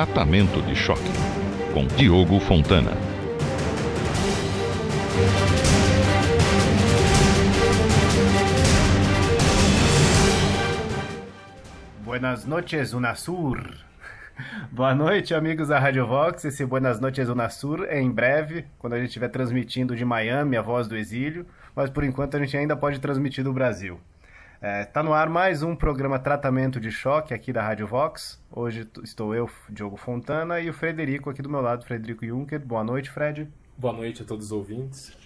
Tratamento de Choque, com Diogo Fontana. Buenas noches, UNASUR. Boa noite, amigos da Rádio Vox. Esse Buenas noches, UNASUR é em breve, quando a gente estiver transmitindo de Miami, a voz do exílio, mas por enquanto a gente ainda pode transmitir do Brasil. Tá no ar mais um programa Tratamento de Choque aqui da Rádio Vox. Hoje estou eu, Diogo Fontana, e o Frederico aqui do meu lado, Frederico Juncker. Boa noite, Fred. Boa noite a todos os ouvintes.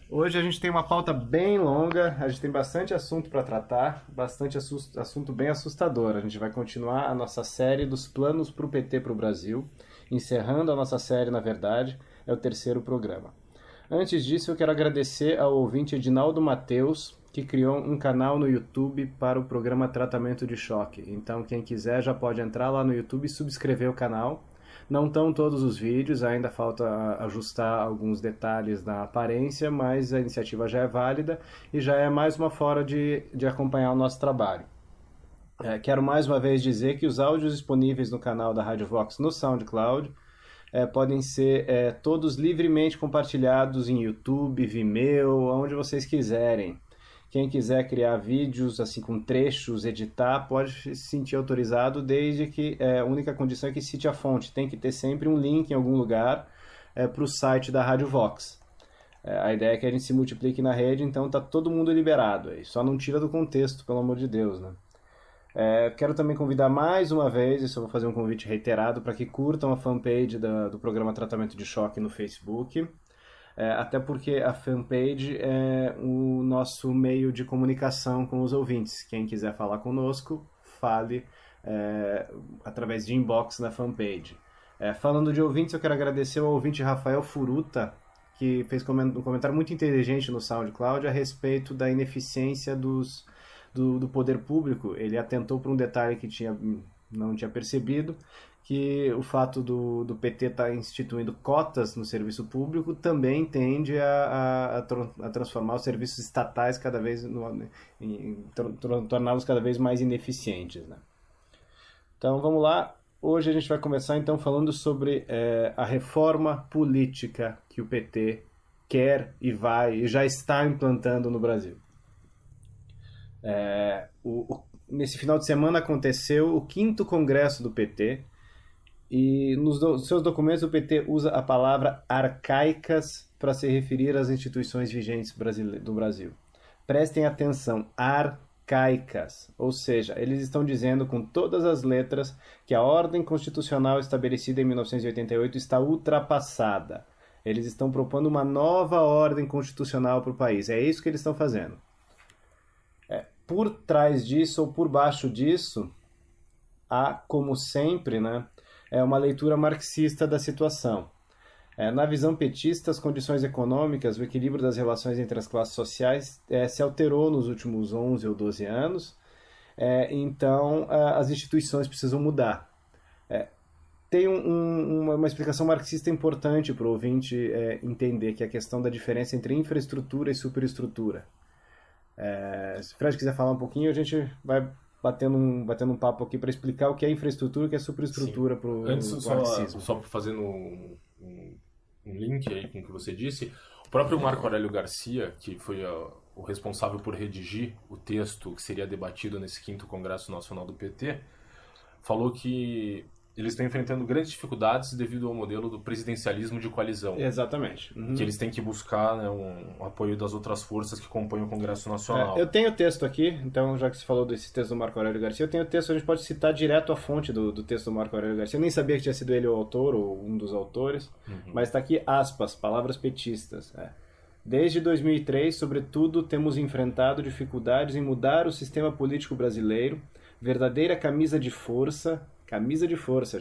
Hoje a gente tem uma pauta bem longa, a gente tem bastante assunto para tratar, bastante assunto bem assustador. A gente vai continuar a nossa série dos planos para o PT para o Brasil, encerrando a nossa série, na verdade, é o terceiro programa. Antes disso, eu quero agradecer ao ouvinte Edinaldo Mateus, que criou um canal no YouTube para o programa Tratamento de Choque. Então, quem quiser já pode entrar lá no YouTube e subscrever o canal. Não estão todos os vídeos, ainda falta ajustar alguns detalhes na aparência, mas a iniciativa já é válida e já é mais uma forma de acompanhar o nosso trabalho. Quero mais uma vez dizer que os áudios disponíveis no canal da Rádio Vox no SoundCloud podem ser todos livremente compartilhados em YouTube, Vimeo, onde vocês quiserem. Quem quiser criar vídeos assim com trechos, editar, pode se sentir autorizado, desde que a única condição é que cite a fonte. Tem que ter sempre um link em algum lugar para o site da Rádio Vox. A ideia é que a gente se multiplique na rede, então tá todo mundo liberado. Só não tira do contexto, pelo amor de Deus, né? Quero também convidar mais uma vez, isso eu vou fazer um convite reiterado, para que curtam a fanpage do programa Tratamento de Choque no Facebook. Até porque a fanpage é o nosso meio de comunicação com os ouvintes. Quem quiser falar conosco, fale através de inbox na fanpage. Falando de ouvintes, eu quero agradecer ao ouvinte Rafael Furuta, que fez um comentário muito inteligente no SoundCloud a respeito da ineficiência do poder público. Ele atentou para um detalhe que não tinha percebido, que o fato do PT estar instituindo cotas no serviço público também tende a transformar os serviços estatais torná-los cada vez mais ineficientes, né? Então vamos lá. Hoje a gente vai começar então falando sobre a reforma política que o PT quer e já está implantando no Brasil. Nesse final de semana aconteceu o 5º Congresso do PT, e nos seus documentos o PT usa a palavra arcaicas para se referir às instituições vigentes do Brasil. Prestem atenção, arcaicas, ou seja, eles estão dizendo com todas as letras que a ordem constitucional estabelecida em 1988 está ultrapassada. Eles estão propondo uma nova ordem constitucional para o país, é isso que eles estão fazendo. Por trás disso ou por baixo disso, há, como sempre, né, uma leitura marxista da situação. Na visão petista, as condições econômicas, o equilíbrio das relações entre as classes sociais se alterou nos últimos 11 ou 12 anos, então as instituições precisam mudar. Tem uma explicação marxista importante para o ouvinte entender, que é a questão da diferença entre infraestrutura e superestrutura. Se o Fred quiser falar um pouquinho, a gente vai batendo um papo aqui para explicar o que é infraestrutura e o que é superestrutura para o marxismo. Só fazendo um link aí com o que você disse, o próprio Marco Aurélio Garcia, que foi o responsável por redigir o texto que seria debatido nesse 5º Congresso Nacional do PT, falou que eles estão enfrentando grandes dificuldades devido ao modelo do presidencialismo de coalizão. Exatamente. Uhum. Que eles têm que buscar, né, um apoio das outras forças que compõem o Congresso Nacional. Eu tenho o texto aqui, então já que você falou desse texto do Marco Aurélio Garcia, eu tenho o texto, a gente pode citar direto a fonte do texto do Marco Aurélio Garcia. Eu nem sabia que tinha sido ele o autor, ou um dos autores, mas está aqui aspas, palavras petistas. Desde 2003, sobretudo, temos enfrentado dificuldades em mudar o sistema político brasileiro, verdadeira camisa de força,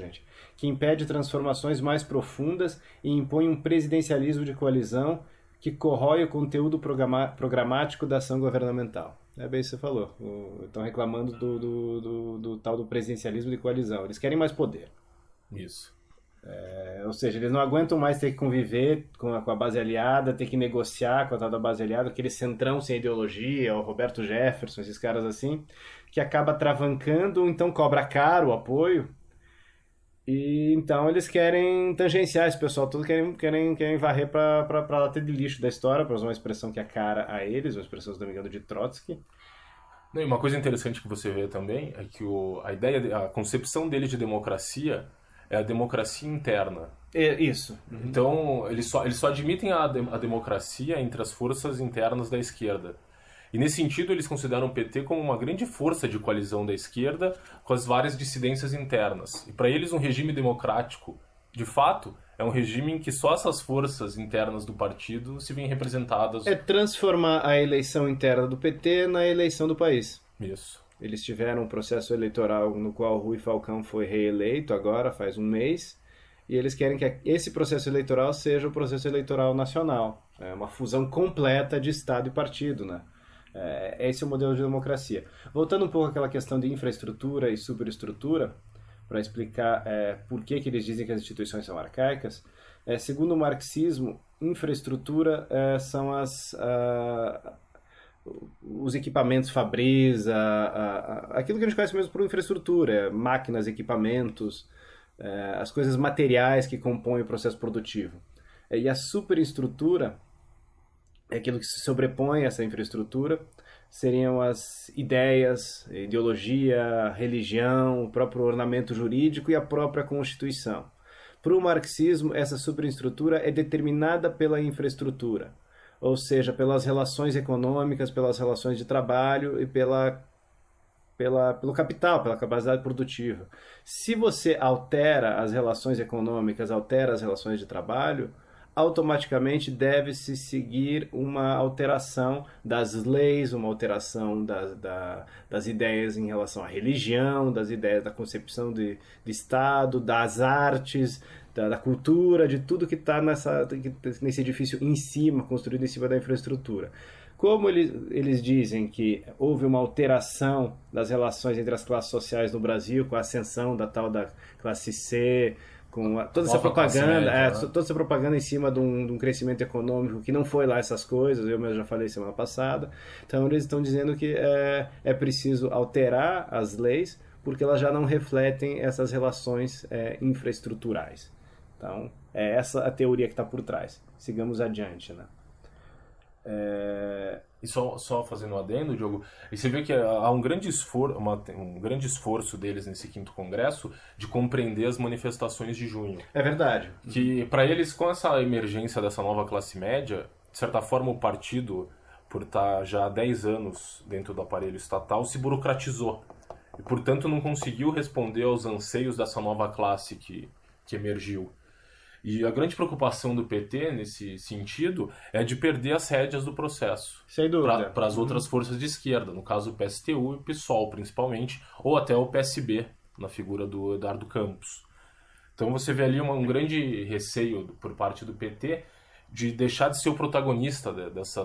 gente, que impede transformações mais profundas e impõe um presidencialismo de coalizão que corrói o conteúdo programático da ação governamental. É bem isso que você falou. Estão reclamando do tal do presidencialismo de coalizão. Eles querem mais poder. Isso. Ou seja, eles não aguentam mais ter que conviver com a base aliada, ter que negociar com a tal da base aliada, aquele centrão sem ideologia, o Roberto Jefferson, esses caras assim, que acaba travancando, então cobra caro o apoio, E então eles querem tangenciar esse pessoal todo, querem varrer pra lata de lixo da história, para usar uma expressão que é cara a eles, uma expressão, se não me engano, de Trotsky. Não, e uma coisa interessante que você vê também é que a ideia, a concepção dele de democracia é a democracia interna. Isso. Então, eles só admitem a democracia entre as forças internas da esquerda. E nesse sentido, eles consideram o PT como uma grande força de coalizão da esquerda com as várias dissidências internas. E para eles, um regime democrático, de fato, é um regime em que só essas forças internas do partido se veem representadas. É transformar a eleição interna do PT na eleição do país. Isso. Eles tiveram um processo eleitoral no qual Rui Falcão foi reeleito agora, faz um mês, e eles querem que esse processo eleitoral seja o processo eleitoral nacional. É uma fusão completa de Estado e partido, né? Esse é o modelo de democracia. Voltando um pouco àquela questão de infraestrutura e superestrutura, para explicar por que eles dizem que as instituições são arcaicas, segundo o marxismo, infraestrutura são os equipamentos fabris, aquilo que a gente conhece mesmo por infraestrutura, máquinas, equipamentos, as coisas materiais que compõem o processo produtivo. E a superestrutura é aquilo que se sobrepõe a essa infraestrutura, seriam as ideias, ideologia, religião, o próprio ornamento jurídico e a própria Constituição. Para o marxismo, essa superestrutura é determinada pela infraestrutura, ou seja, pelas relações econômicas, pelas relações de trabalho e pelo capital, pela capacidade produtiva. Se você altera as relações econômicas, altera as relações de trabalho, automaticamente deve-se seguir uma alteração das leis, uma alteração das ideias em relação à religião, das ideias da concepção de Estado, das artes, da cultura, de tudo que está nesse edifício em cima, construído em cima da infraestrutura. Como eles dizem que houve uma alteração das relações entre as classes sociais no Brasil, com a ascensão da tal da classe C, com toda essa propaganda, toda essa propaganda em cima de um crescimento econômico que não foi lá essas coisas, eu mesmo já falei semana passada. Então eles estão dizendo que é preciso alterar as leis porque elas já não refletem essas relações infraestruturais. Então é essa a teoria que está por trás. Sigamos adiante, né? E só fazendo um adendo, Diogo, e você vê que há um grande esforço deles nesse 5º Congresso de compreender as manifestações de junho. É verdade. Que para eles, com essa emergência dessa nova classe média, de certa forma o partido, por estar já há 10 anos dentro do aparelho estatal, se burocratizou. E, portanto, não conseguiu responder aos anseios dessa nova classe que emergiu. E a grande preocupação do PT, nesse sentido, é de perder as rédeas do processo. Sem dúvida. Para as outras forças de esquerda, no caso o PSTU e o PSOL, principalmente, ou até o PSB, na figura do Eduardo Campos. Então você vê ali um grande receio por parte do PT de deixar de ser o protagonista dessa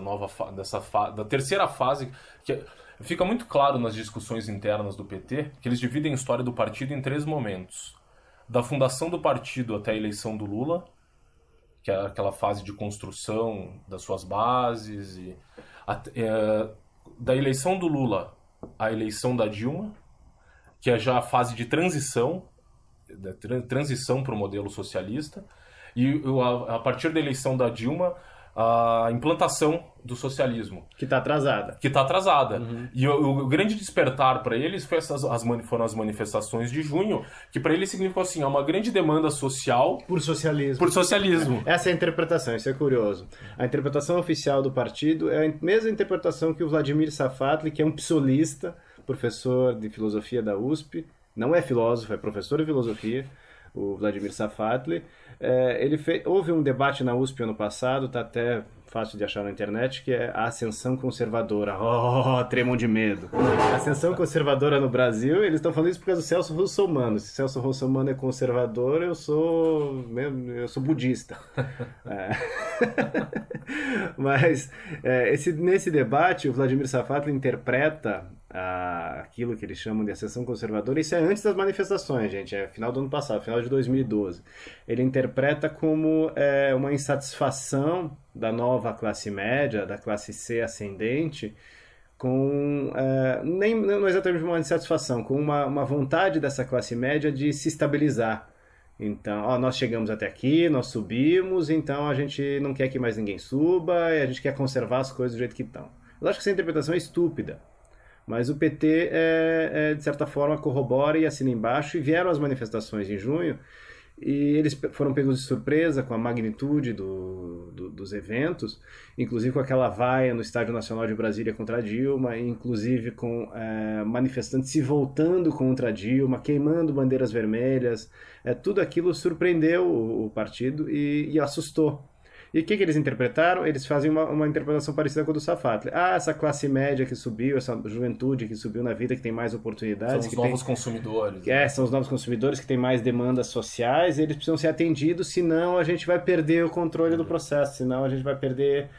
da terceira fase, que fica muito claro nas discussões internas do PT, que eles dividem a história do partido em 3 momentos. Da fundação do partido até a eleição do Lula, que é aquela fase de construção das suas bases, da eleição do Lula à eleição da Dilma, que é já a fase de transição para o modelo socialista, e a partir da eleição da Dilma, a implantação do socialismo. Que está atrasada. Uhum. E o grande despertar para eles foram as manifestações de junho, que para eles significou assim, uma grande demanda social por socialismo. Essa é a interpretação, isso é curioso. A interpretação oficial do partido é a mesma interpretação que o Vladimir Safatli, que é um psolista, professor de filosofia da USP, não é filósofo, é professor de filosofia, o Vladimir Safatli. Houve um debate na USP ano passado, está até fácil de achar na internet, que é a ascensão conservadora. Tremam de medo. A ascensão conservadora no Brasil, eles estão falando isso por causa do Celso Russomano. Se Celso Russomano é conservador, eu sou budista. Mas nesse debate, o Vladimir Safatli interpreta aquilo que eles chamam de ascensão conservadora. Isso é antes das manifestações, gente, é final do ano passado, final de 2012. Ele interpreta como uma insatisfação da nova classe média, da classe C ascendente, com não exatamente uma insatisfação, com uma vontade dessa classe média de se estabilizar, Então, ó, nós chegamos até aqui, nós subimos, então a gente não quer que mais ninguém suba, e a gente quer conservar as coisas do jeito que estão. Eu acho que essa interpretação é estúpida, mas o PT, de certa forma, corrobora e assina embaixo, e vieram as manifestações em junho, e eles foram pegos de surpresa com a magnitude dos eventos, inclusive com aquela vaia no Estádio Nacional de Brasília contra a Dilma, inclusive com manifestantes se voltando contra a Dilma, queimando bandeiras vermelhas. Tudo aquilo surpreendeu o partido e assustou. E o que eles interpretaram? Eles fazem uma interpretação parecida com a do Safatli. Ah, essa classe média que subiu, essa juventude que subiu na vida, que tem mais oportunidades. São os novos consumidores. São os novos consumidores que têm mais demandas sociais, eles precisam ser atendidos, senão a gente vai perder o controle do processo, senão a gente vai perder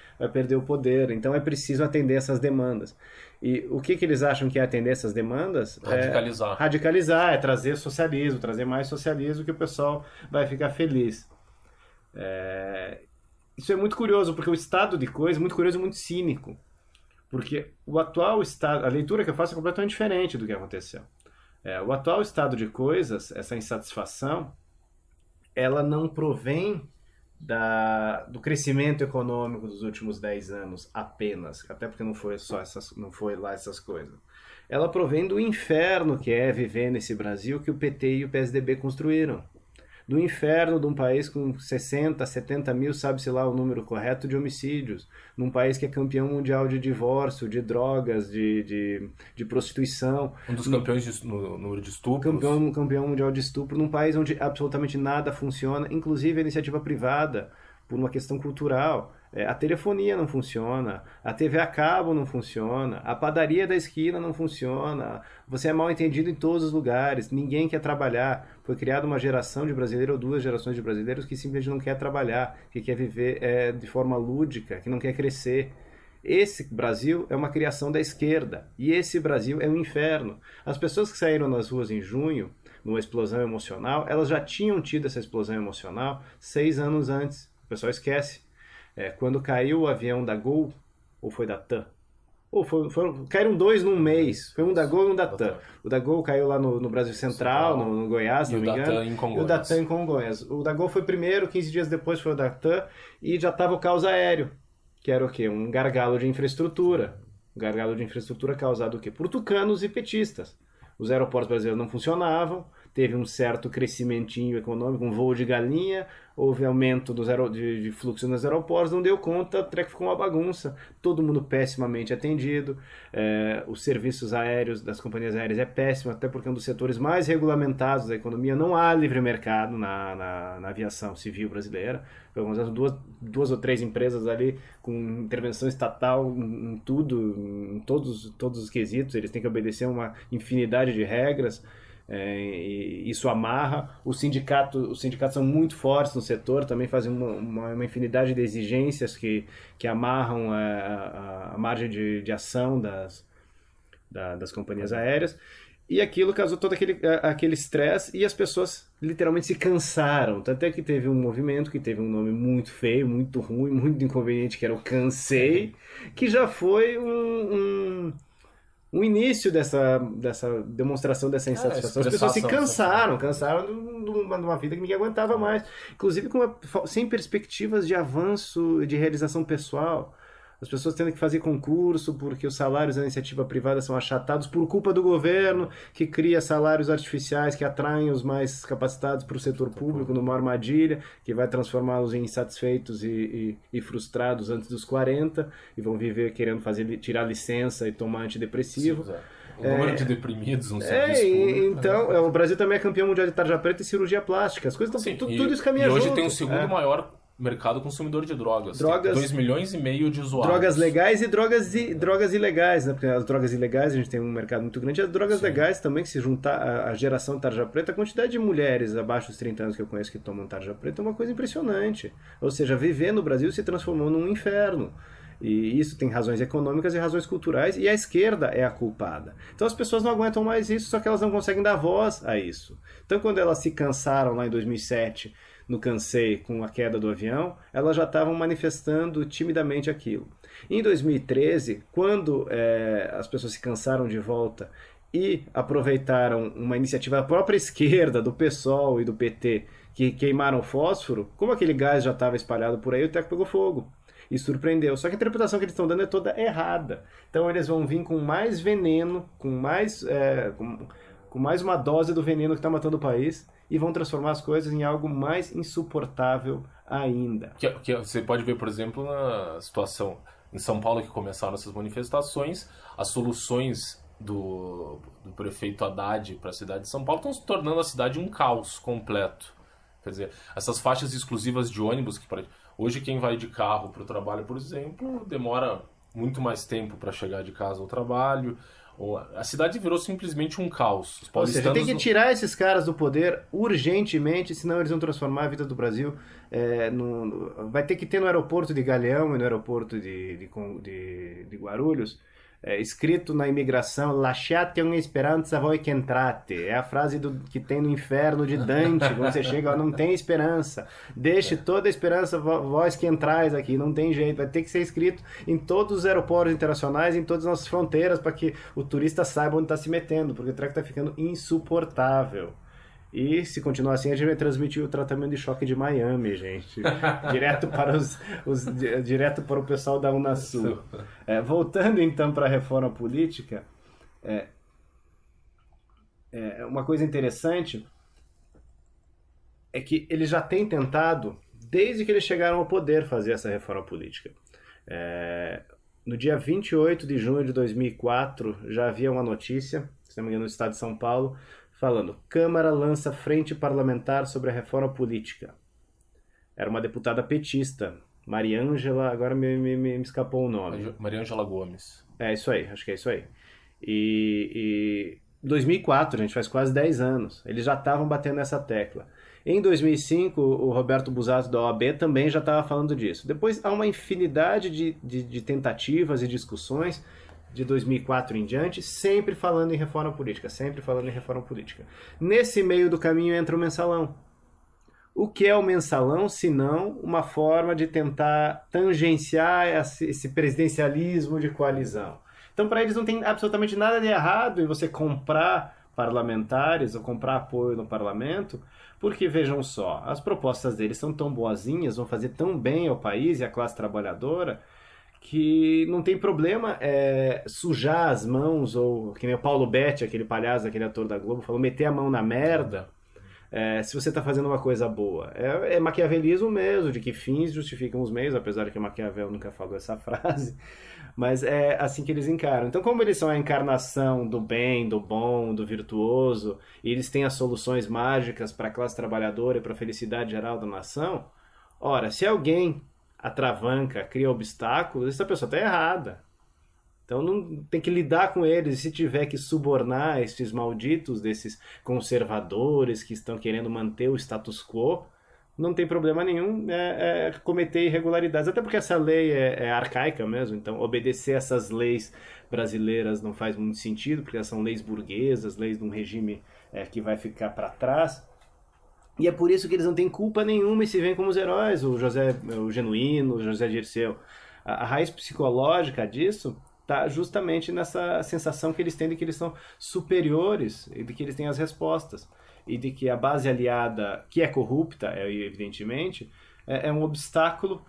o poder. Então é preciso atender essas demandas. E o que eles acham que é atender essas demandas? Radicalizar. Radicalizar, é trazer socialismo, trazer mais socialismo, que o pessoal vai ficar feliz. Isso é muito curioso, porque o estado de coisa é muito curioso e muito cínico. Porque o atual estado, a leitura que eu faço é completamente diferente do que aconteceu. O atual estado de coisas, essa insatisfação, ela não provém do crescimento econômico dos últimos 10 anos apenas, até porque não foi lá essas coisas. Ela provém do inferno que é viver nesse Brasil que o PT e o PSDB construíram. Do inferno de um país com 60, 70 mil, sabe-se lá o número correto, de homicídios. Num país que é campeão mundial de divórcio, de drogas, de prostituição. Um dos campeões no número de estupros. Campeão mundial de estupro, num país onde absolutamente nada funciona, inclusive a iniciativa privada, por uma questão cultural. A telefonia não funciona, a TV a cabo não funciona, a padaria da esquina não funciona, você é mal entendido em todos os lugares, ninguém quer trabalhar. Foi criada uma geração de brasileiros ou 2 gerações de brasileiros que simplesmente não quer trabalhar, que quer viver de forma lúdica, que não quer crescer. Esse Brasil é uma criação da esquerda, e esse Brasil é um inferno. As pessoas que saíram nas ruas em junho, numa explosão emocional, elas já tinham tido essa explosão emocional 6 anos antes. O pessoal esquece. Quando caiu o avião da Gol, ou foi da TAM? Caíram 2 num mês. Foi um da Gol e um da TAM. O da Gol caiu lá no Brasil Central, no Goiás, se não me engano. E o da TAM em Congonhas. O da Gol foi primeiro, 15 dias depois foi o da TAM, e já estava o caos aéreo, que era o quê? Um gargalo de infraestrutura. Um gargalo de infraestrutura causado o quê? Por tucanos e petistas. Os aeroportos brasileiros não funcionavam, teve um certo crescimentinho econômico, um voo de galinha, houve aumento de fluxo nos aeroportos, não deu conta, o treco ficou uma bagunça, todo mundo pessimamente atendido, os serviços aéreos das companhias aéreas é péssimo, até porque é um dos setores mais regulamentados da economia, não há livre mercado na aviação civil brasileira, pelo menos 2 ou 3 empresas ali com intervenção estatal em tudo, em todos os quesitos, eles têm que obedecer uma infinidade de regras. E isso amarra. Os sindicatos são muito fortes no setor, também fazem uma infinidade de exigências que amarram a margem de ação das companhias aéreas, e aquilo causou todo aquele estresse, e as pessoas literalmente se cansaram. Tanto é que teve um movimento que teve um nome muito feio, muito ruim, muito inconveniente, que era o Cansei, que já foi um início dessa demonstração dessa insatisfação. As pessoas se cansaram de uma vida que ninguém aguentava mais, inclusive sem perspectivas de avanço, de realização pessoal. As pessoas tendo que fazer concurso porque os salários da iniciativa privada são achatados por culpa do governo, que cria salários artificiais que atraem os mais capacitados para o setor público numa armadilha, que vai transformá-los em insatisfeitos e frustrados antes dos 40, e vão viver querendo tirar licença e tomar antidepressivo. Sim, o número de deprimidos no serviço público. Então, o Brasil também é campeão mundial de tarja preta e cirurgia plástica. As coisas estão tudo isso caminha junto. E hoje tem o segundo maior mercado consumidor de drogas. 2,5 milhões de usuários. Drogas legais e drogas ilegais, né? Porque as drogas ilegais a gente tem um mercado muito grande. As drogas legais também, que se juntar a geração tarja preta, a quantidade de mulheres abaixo dos 30 anos que eu conheço que tomam tarja preta é uma coisa impressionante. Ou seja, viver no Brasil se transformou num inferno. E isso tem razões econômicas e razões culturais, e a esquerda é a culpada. Então as pessoas não aguentam mais isso, só que elas não conseguem dar voz a isso. Então quando elas se cansaram lá em 2007, no Cansei, com a queda do avião, elas já estavam manifestando timidamente aquilo. Em 2013, quando as pessoas se cansaram de volta e aproveitaram uma iniciativa da própria esquerda, do PSOL e do PT, que queimaram fósforo, como aquele gás já estava espalhado por aí, o teco pegou fogo. E surpreendeu. Só que a interpretação que eles estão dando é toda errada. Então eles vão vir com mais veneno, com mais uma dose do veneno que está matando o país e vão transformar as coisas em algo mais insuportável ainda. Que você pode ver, por exemplo, na situação em São Paulo que começaram essas manifestações, as soluções do prefeito Haddad para a cidade de São Paulo estão se tornando a cidade um caos completo. Quer dizer, essas faixas exclusivas de ônibus que hoje quem vai de carro para o trabalho, por exemplo, demora muito mais tempo para chegar de casa ao trabalho. A cidade virou simplesmente um caos. Ou seja, tem que tirar esses caras do poder urgentemente, senão eles vão transformar a vida do Brasil. Vai ter que ter no aeroporto de Galeão e no aeroporto de Guarulhos, escrito na imigração: Lasciate una speranza voi che entrate. É a frase que tem no inferno de Dante, quando você chega, não tem esperança. Deixe toda a esperança vós que entrais aqui, não tem jeito. Vai ter que ser escrito em todos os aeroportos internacionais, em todas as nossas fronteiras, para que o turista saiba onde está se metendo, porque o treco está ficando insuportável. E se continuar assim, a gente vai transmitir o tratamento de choque de Miami, gente. Direto para o pessoal da Unasul. Voltando então para a reforma política, uma coisa interessante é que eles já têm tentado, desde que eles chegaram ao poder, fazer essa reforma política. No dia 28 de junho de 2004, já havia uma notícia, se não me engano, no estado de São Paulo, falando: Câmara lança frente parlamentar sobre a reforma política. Era uma deputada petista, Mariângela, agora me escapou o nome. Mariângela Gomes. É isso aí, acho que é isso aí. E 2004, gente, faz quase 10 anos. Eles já estavam batendo nessa tecla. Em 2005, o Roberto Busato da OAB também já estava falando disso. Depois há uma infinidade de tentativas e discussões de 2004 em diante, sempre falando em reforma política, sempre falando em reforma política. Nesse meio do caminho entra o mensalão. O que é o mensalão, se não uma forma de tentar tangenciar esse presidencialismo de coalizão? Então, para eles não tem absolutamente nada de errado em você comprar parlamentares ou comprar apoio no parlamento, porque, vejam só, as propostas deles são tão boazinhas, vão fazer tão bem ao país e à classe trabalhadora, que não tem problema sujar as mãos, ou que nem o Paulo Betti, aquele palhaço, aquele ator da Globo, falou, meter a mão na merda, se você está fazendo uma coisa boa. É maquiavelismo mesmo, de que fins justificam os meios, apesar de que Maquiavel nunca falou essa frase, mas é assim que eles encaram. Então, como eles são a encarnação do bem, do bom, do virtuoso, e eles têm as soluções mágicas para a classe trabalhadora e para a felicidade geral da nação, ora, se alguém atravanca, cria obstáculos, essa pessoa está errada. Então não tem que lidar com eles. Se tiver que subornar esses malditos, desses conservadores que estão querendo manter o status quo, não tem problema nenhum cometer irregularidades. Até porque essa lei é arcaica mesmo, então obedecer essas leis brasileiras não faz muito sentido, porque elas são leis burguesas, leis de um regime que vai ficar para trás. E é por isso que eles não têm culpa nenhuma e se veem como os heróis, o Genuíno, o José Dirceu. A raiz psicológica disso está justamente nessa sensação que eles têm de que eles são superiores e de que eles têm as respostas. E de que a base aliada, que é corrupta, evidentemente, é um obstáculo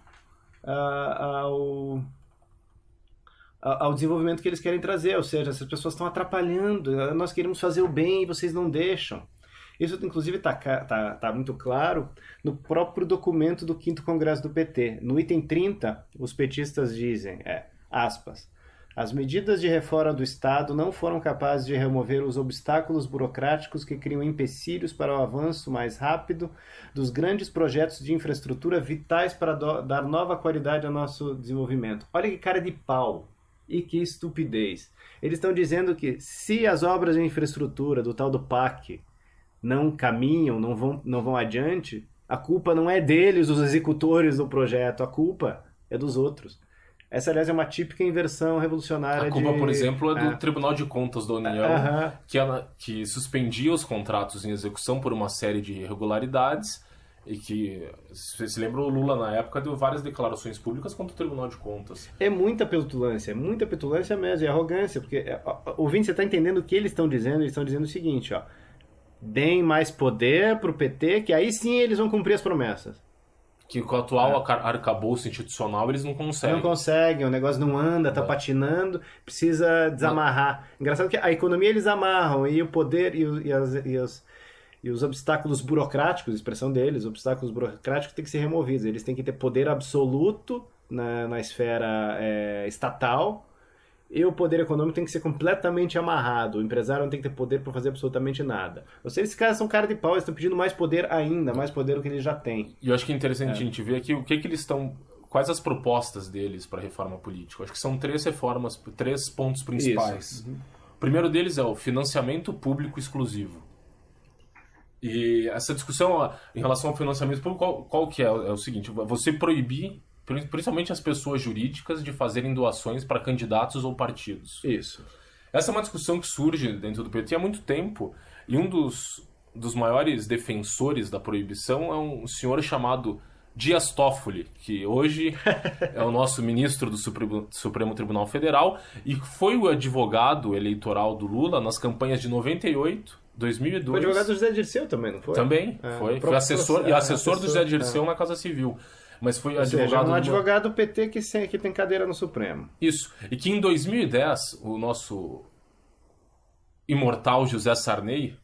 ao desenvolvimento que eles querem trazer. Ou seja, essas pessoas estão atrapalhando, nós queremos fazer o bem e vocês não deixam. Isso, inclusive, tá muito claro no próprio documento do 5º Congresso do PT. No item 30, os petistas dizem, aspas, as medidas de reforma do Estado não foram capazes de remover os obstáculos burocráticos que criam empecilhos para o avanço mais rápido dos grandes projetos de infraestrutura vitais para dar nova qualidade ao nosso desenvolvimento. Olha que cara de pau e que estupidez. Eles estão dizendo que se as obras de infraestrutura do tal do PAC não caminham, não vão adiante, a culpa não é deles, os executores do projeto, a culpa é dos outros. Essa, aliás, é uma típica inversão revolucionária. A culpa, por exemplo, é do Tribunal de Contas da União, que suspendia os contratos em execução por uma série de irregularidades e que, você se lembra, o Lula, na época, deu várias declarações públicas contra o Tribunal de Contas. É muita petulância mesmo, e arrogância, porque, ouvinte, você está entendendo o que eles estão dizendo? Eles estão dizendo o seguinte, ó, deem mais poder pro PT, que aí sim eles vão cumprir as promessas. Que com o atual arcabouço institucional eles não conseguem. Não conseguem, o negócio não anda, tá patinando, precisa desamarrar. Engraçado que a economia eles amarram, e o poder e os obstáculos burocráticos, expressão deles, obstáculos burocráticos têm que ser removidos. Eles têm que ter poder absoluto na esfera estatal, e o poder econômico tem que ser completamente amarrado. O empresário não tem que ter poder para fazer absolutamente nada. Ou seja, esses caras são cara de pau, eles estão pedindo mais poder ainda, mais poder do que eles já têm. E eu acho que é interessante a gente ver aqui o que eles estão... Quais as propostas deles para a reforma política. Eu acho que são 3 reformas, 3 pontos principais. O primeiro deles é o financiamento público exclusivo. E essa discussão em relação ao financiamento público, qual que é? É o seguinte, você proibir, principalmente as pessoas jurídicas, de fazerem doações para candidatos ou partidos. Isso. Essa é uma discussão que surge dentro do PT há muito tempo, e um dos maiores defensores da proibição é um senhor chamado Dias Toffoli, que hoje é o nosso ministro do Supremo Tribunal Federal e foi o advogado eleitoral do Lula nas campanhas de 98, 2002. Foi advogado do José Dirceu também, não foi? Também, foi. Foi assessor do José Dirceu na Casa Civil. Mas foi advogado... um advogado do PT que tem cadeira no Supremo. Isso. E que em 2010, o nosso imortal José Sarney,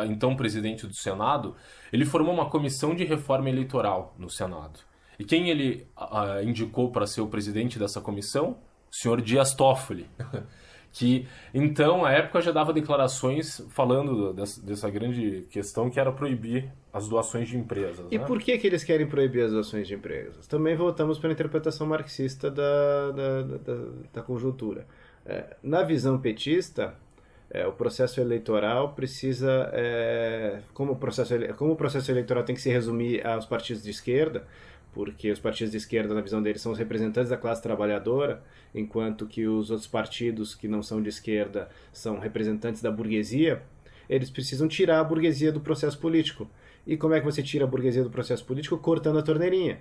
então presidente do Senado, ele formou uma comissão de reforma eleitoral no Senado. E quem ele indicou para ser o presidente dessa comissão? O senhor Dias Toffoli. Que, então, à época já dava declarações falando dessa grande questão que era proibir as doações de empresas. E por que eles querem proibir as doações de empresas? Também voltamos para a interpretação marxista da conjuntura. Na visão petista, o processo eleitoral precisa... Como o processo eleitoral tem que se resumir aos partidos de esquerda, porque os partidos de esquerda, na visão deles, são os representantes da classe trabalhadora, enquanto que os outros partidos que não são de esquerda são representantes da burguesia, eles precisam tirar a burguesia do processo político. E como é que você tira a burguesia do processo político? Cortando a torneirinha.